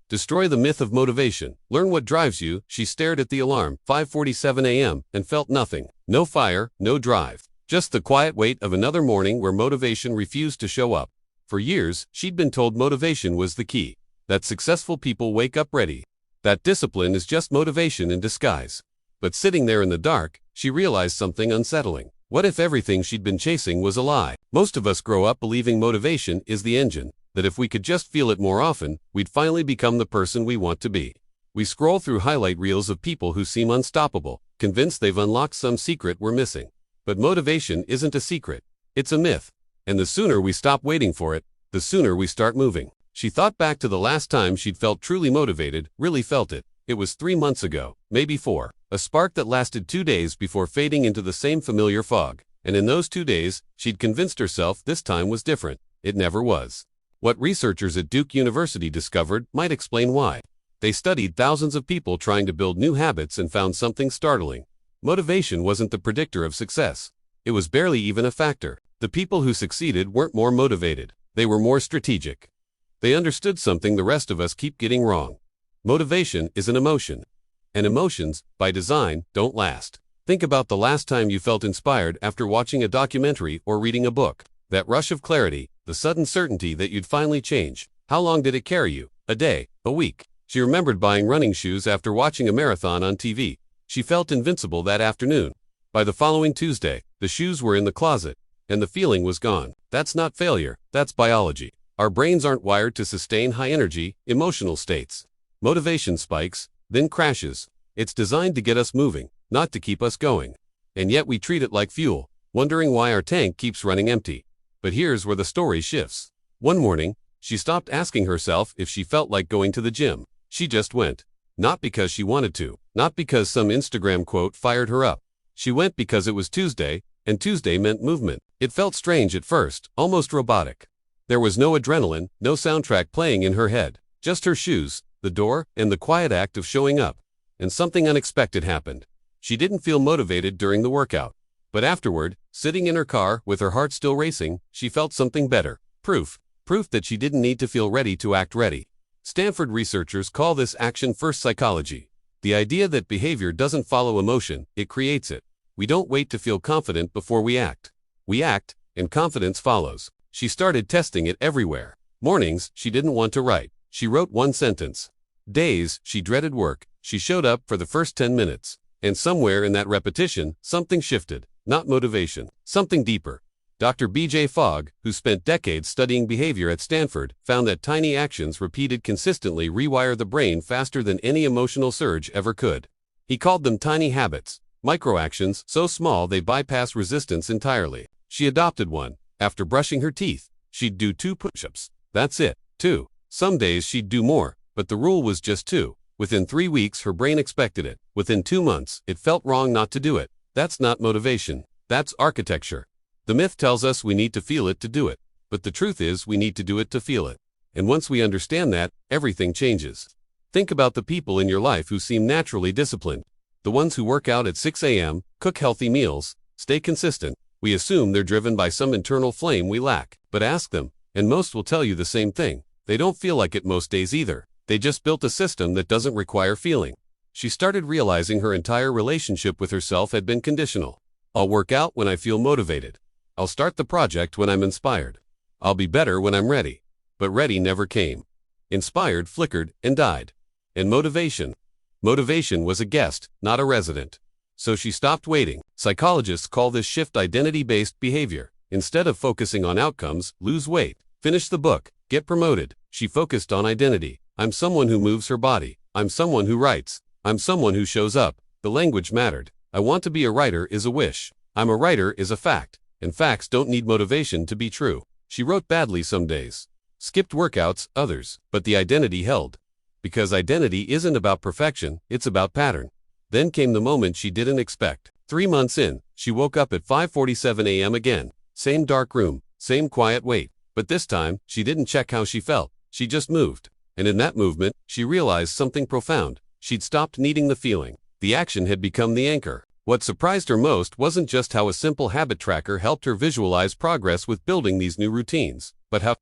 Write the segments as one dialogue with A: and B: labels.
A: Destroy the myth of motivation. Learn what drives you. She stared at the alarm, 5:47 a.m., and felt nothing. No fire, no drive. Just the quiet weight of another morning where motivation refused to show up. For years, she'd been told motivation was the key. That successful people wake up ready. That discipline is just motivation in disguise. But sitting there in the dark, she realized something unsettling. What if everything she'd been chasing was a lie? Most of us grow up believing motivation is the engine, that if we could just feel it more often, we'd finally become the person we want to be. We scroll through highlight reels of people who seem unstoppable, convinced they've unlocked some secret we're missing. But motivation isn't a secret. It's a myth. And the sooner we stop waiting for it, the sooner we start moving. She thought back to the last time she'd felt truly motivated, really felt it. It was 3 months ago, maybe 4. A spark that lasted 2 days before fading into the same familiar fog. And in those 2 days, she'd convinced herself this time was different. It never was. What researchers at Duke University discovered might explain why. They studied thousands of people trying to build new habits and found something startling. Motivation wasn't the predictor of success. It was barely even a factor. The people who succeeded weren't more motivated. They were more strategic. They understood something the rest of us keep getting wrong. Motivation is an emotion. And emotions, by design, don't last. Think about the last time you felt inspired after watching a documentary or reading a book. That rush of clarity, the sudden certainty that you'd finally change. How long did it carry you? A day? A week? She remembered buying running shoes after watching a marathon on TV. She felt invincible that afternoon. By the following Tuesday, the shoes were in the closet, and the feeling was gone. That's not failure, that's biology. Our brains aren't wired to sustain high-energy, emotional states. Motivation spikes, then crashes. It's designed to get us moving, not to keep us going. And yet we treat it like fuel, wondering why our tank keeps running empty. But here's where the story shifts. One morning, she stopped asking herself if she felt like going to the gym. She just went. Not because she wanted to, not because some Instagram quote fired her up. She went because it was Tuesday, and Tuesday meant movement. It felt strange at first, almost robotic. There was no adrenaline, no soundtrack playing in her head. Just her shoes, the door, and the quiet act of showing up. And something unexpected happened. She didn't feel motivated during the workout. But afterward, sitting in her car with her heart still racing, she felt something better. Proof that she didn't need to feel ready to act ready. Stanford researchers call this action-first psychology. The idea that behavior doesn't follow emotion, it creates it. We don't wait to feel confident before we act. We act, and confidence follows. She started testing it everywhere. Mornings, she didn't want to write. She wrote one sentence. Days, she dreaded work. She showed up for the first 10 minutes. And somewhere in that repetition, something shifted. Not motivation, something deeper. Dr. B.J. Fogg, who spent decades studying behavior at Stanford, found that tiny actions repeated consistently rewire the brain faster than any emotional surge ever could. He called them tiny habits, microactions so small they bypass resistance entirely. She adopted one. After brushing her teeth, she'd do 2 push-ups. That's it, 2. Some days she'd do more, but the rule was just 2. Within 3 weeks, her brain expected it. Within 2 months, it felt wrong not to do it. That's not motivation. That's architecture. The myth tells us we need to feel it to do it. But the truth is we need to do it to feel it. And once we understand that, everything changes. Think about the people in your life who seem naturally disciplined. The ones who work out at 6 a.m., cook healthy meals, stay consistent. We assume they're driven by some internal flame we lack. But ask them, and most will tell you the same thing. They don't feel like it most days either. They just built a system that doesn't require feeling. She started realizing her entire relationship with herself had been conditional. I'll work out when I feel motivated. I'll start the project when I'm inspired. I'll be better when I'm ready. But ready never came. Inspired flickered and died. And motivation was a guest, not a resident. So she stopped waiting. Psychologists call this shift identity-based behavior. Instead of focusing on outcomes, lose weight, finish the book, get promoted, she focused on identity. I'm someone who moves her body. I'm someone who writes. I'm someone who shows up. The language mattered. I want to be a writer is a wish. I'm a writer is a fact. And facts don't need motivation to be true. She wrote badly some days. Skipped workouts, others. But the identity held. Because identity isn't about perfection, it's about pattern. Then came the moment she didn't expect. 3 months in, she woke up at 5:47 a.m. again. Same dark room, same quiet wait. But this time, she didn't check how she felt. She just moved. And in that movement, she realized something profound. She'd stopped needing the feeling. The action had become the anchor. What surprised her most wasn't just how a simple habit tracker helped her visualize progress with building these new routines, but how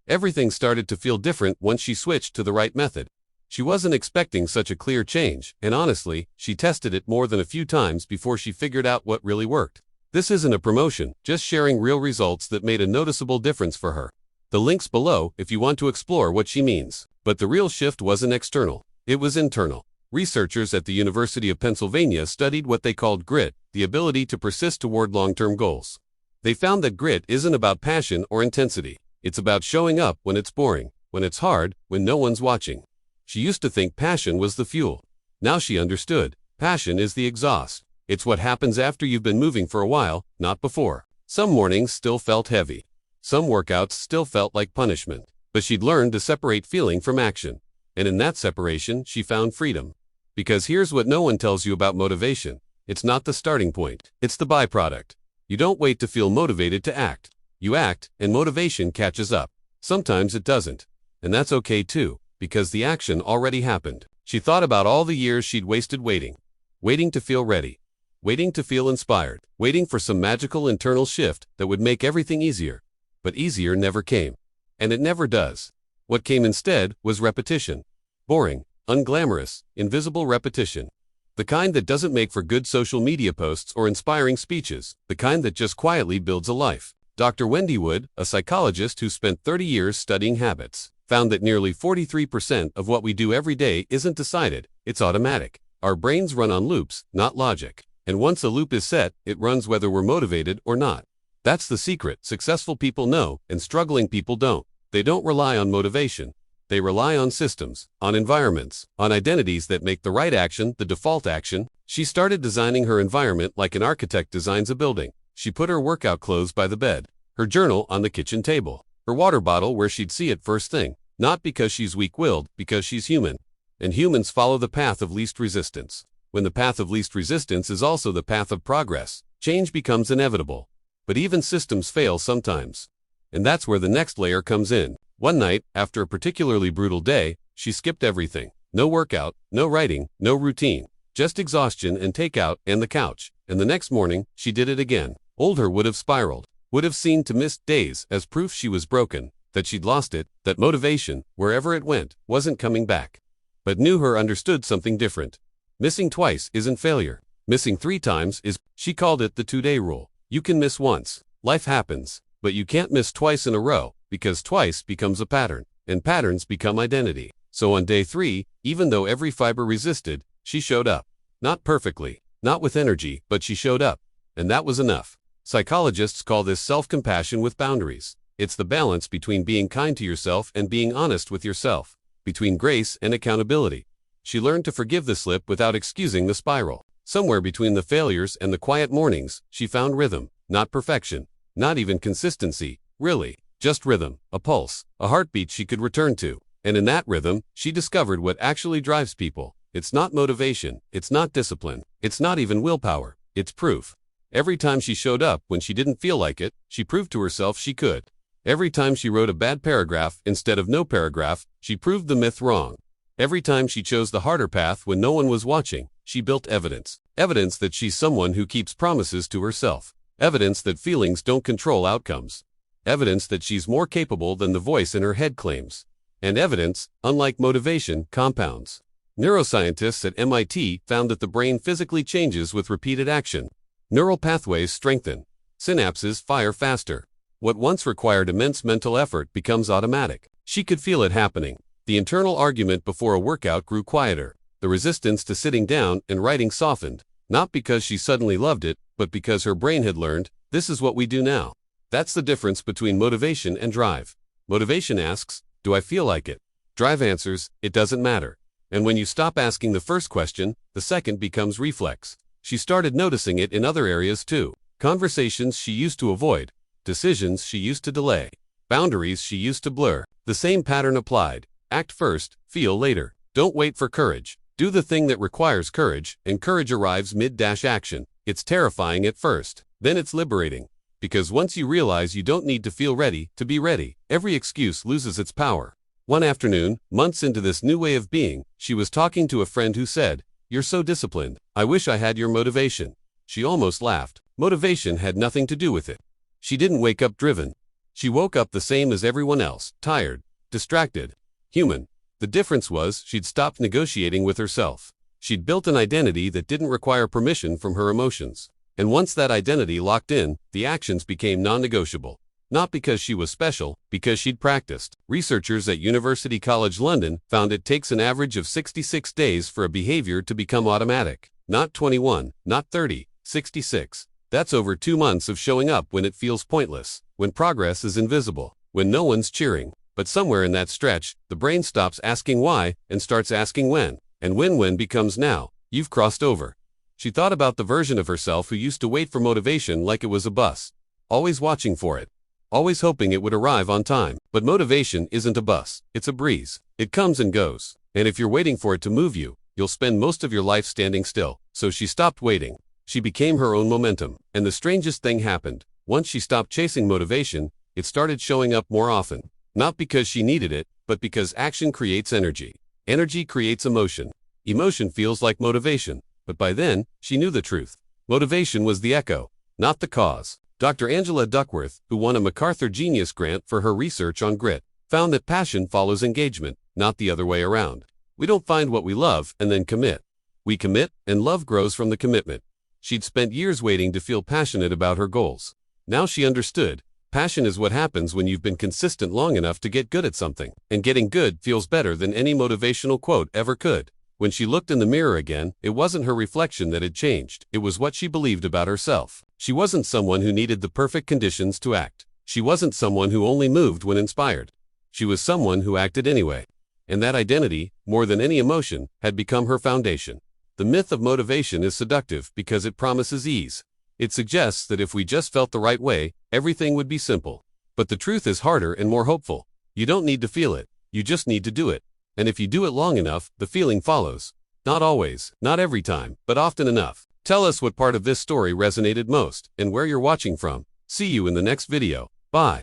A: everything started to feel different once she switched to the right method. She wasn't expecting such a clear change, and honestly, she tested it more than a few times before she figured out what really worked. This isn't a promotion, just sharing real results that made a noticeable difference for her. The link's below if you want to explore what she means. But the real shift wasn't external, it was internal. Researchers at the University of Pennsylvania studied what they called grit, the ability to persist toward long-term goals. They found that grit isn't about passion or intensity. It's about showing up when it's boring, when it's hard, when no one's watching. She used to think passion was the fuel. Now she understood. Passion is the exhaust. It's what happens after you've been moving for a while, not before. Some mornings still felt heavy. Some workouts still felt like punishment. But she'd learned to separate feeling from action. And in that separation, she found freedom. Because here's what no one tells you about motivation. It's not the starting point. It's the byproduct. You don't wait to feel motivated to act. You act, and motivation catches up. Sometimes it doesn't. And that's okay too, because the action already happened. She thought about all the years she'd wasted waiting. Waiting to feel ready. Waiting to feel inspired. Waiting for some magical internal shift that would make everything easier. But easier never came. And it never does. What came instead was repetition. Boring, unglamorous, invisible repetition. The kind that doesn't make for good social media posts or inspiring speeches. The kind that just quietly builds a life. Dr. Wendy Wood, a psychologist who spent 30 years studying habits, found that nearly 43% of what we do every day isn't decided, it's automatic. Our brains run on loops, not logic. And once a loop is set, it runs whether we're motivated or not. That's the secret successful people know and struggling people don't. They don't rely on motivation. They rely on systems, on environments, on identities that make the right action the default action. She started designing her environment like an architect designs a building. She put her workout clothes by the bed, her journal on the kitchen table, her water bottle where she'd see it first thing. Not because she's weak-willed, because she's human. And humans follow the path of least resistance. When the path of least resistance is also the path of progress, change becomes inevitable. But even systems fail sometimes. And that's where the next layer comes in. One night, after a particularly brutal day, she skipped everything. No workout, no writing, no routine. Just exhaustion and takeout and the couch. And the next morning, she did it again. Old her would have spiraled, would have seen to missed days as proof she was broken, that she'd lost it, that motivation, wherever it went, wasn't coming back. But new her understood something different. Missing twice isn't failure. Missing 3 times is. She called it the 2-day rule. You can miss once. Life happens. But you can't miss twice in a row, because twice becomes a pattern, and patterns become identity. So on day 3, even though every fiber resisted, she showed up. Not perfectly, not with energy, but she showed up. And that was enough. Psychologists call this self-compassion with boundaries. It's the balance between being kind to yourself and being honest with yourself, between grace and accountability. She learned to forgive the slip without excusing the spiral. Somewhere between the failures and the quiet mornings, she found rhythm, not perfection, not even consistency, really, just rhythm, a pulse, a heartbeat she could return to. And in that rhythm, she discovered what actually drives people. It's not motivation, it's not discipline, it's not even willpower, it's proof. Every time she showed up when she didn't feel like it, she proved to herself she could. Every time she wrote a bad paragraph instead of no paragraph, she proved the myth wrong. Every time she chose the harder path when no one was watching, she built evidence. Evidence that she's someone who keeps promises to herself. Evidence that feelings don't control outcomes. Evidence that she's more capable than the voice in her head claims. And evidence, unlike motivation, compounds. Neuroscientists at MIT found that the brain physically changes with repeated action. Neural pathways strengthen. Synapses fire faster. What once required immense mental effort becomes automatic. She could feel it happening. The internal argument before a workout grew quieter. The resistance to sitting down and writing softened. Not because she suddenly loved it, but because her brain had learned, this is what we do now. That's the difference between motivation and drive. Motivation asks, do I feel like it? Drive answers, it doesn't matter. And when you stop asking the first question, the second becomes reflex. She started noticing it in other areas too. Conversations she used to avoid. Decisions she used to delay. Boundaries she used to blur. The same pattern applied. Act first, feel later. Don't wait for courage. Do the thing that requires courage, and courage arrives mid-action. It's terrifying at first. Then it's liberating. Because once you realize you don't need to feel ready to be ready, every excuse loses its power. One afternoon, months into this new way of being, she was talking to a friend who said, "You're so disciplined. I wish I had your motivation." She almost laughed. Motivation had nothing to do with it. She didn't wake up driven. She woke up the same as everyone else, tired, distracted, human. The difference was she'd stopped negotiating with herself. She'd built an identity that didn't require permission from her emotions. And once that identity locked in, the actions became non-negotiable. Not because she was special, because she'd practiced. Researchers at University College London found it takes an average of 66 days for a behavior to become automatic. Not 21, not 30, 66. That's over 2 months of showing up when it feels pointless, when progress is invisible, when no one's cheering. But somewhere in that stretch, the brain stops asking why and starts asking when. And when becomes now. You've crossed over. She thought about the version of herself who used to wait for motivation like it was a bus. Always watching for it. Always hoping it would arrive on time. But motivation isn't a bus. It's a breeze. It comes and goes. And if you're waiting for it to move you, you'll spend most of your life standing still. So she stopped waiting. She became her own momentum. And the strangest thing happened. Once she stopped chasing motivation, it started showing up more often. Not because she needed it, but because action creates energy. Energy creates emotion. Emotion feels like motivation. But by then, she knew the truth. Motivation was the echo, not the cause. Dr. Angela Duckworth, who won a MacArthur Genius Grant for her research on grit, found that passion follows engagement, not the other way around. We don't find what we love and then commit. We commit, and love grows from the commitment. She'd spent years waiting to feel passionate about her goals. Now she understood. Passion is what happens when you've been consistent long enough to get good at something. And getting good feels better than any motivational quote ever could. When she looked in the mirror again, it wasn't her reflection that had changed. It was what she believed about herself. She wasn't someone who needed the perfect conditions to act. She wasn't someone who only moved when inspired. She was someone who acted anyway. And that identity, more than any emotion, had become her foundation. The myth of motivation is seductive because it promises ease. It suggests that if we just felt the right way, everything would be simple. But the truth is harder and more hopeful. You don't need to feel it. You just need to do it. And if you do it long enough, the feeling follows. Not always, not every time, but often enough. Tell us what part of this story resonated most and where you're watching from. See you in the next video. Bye.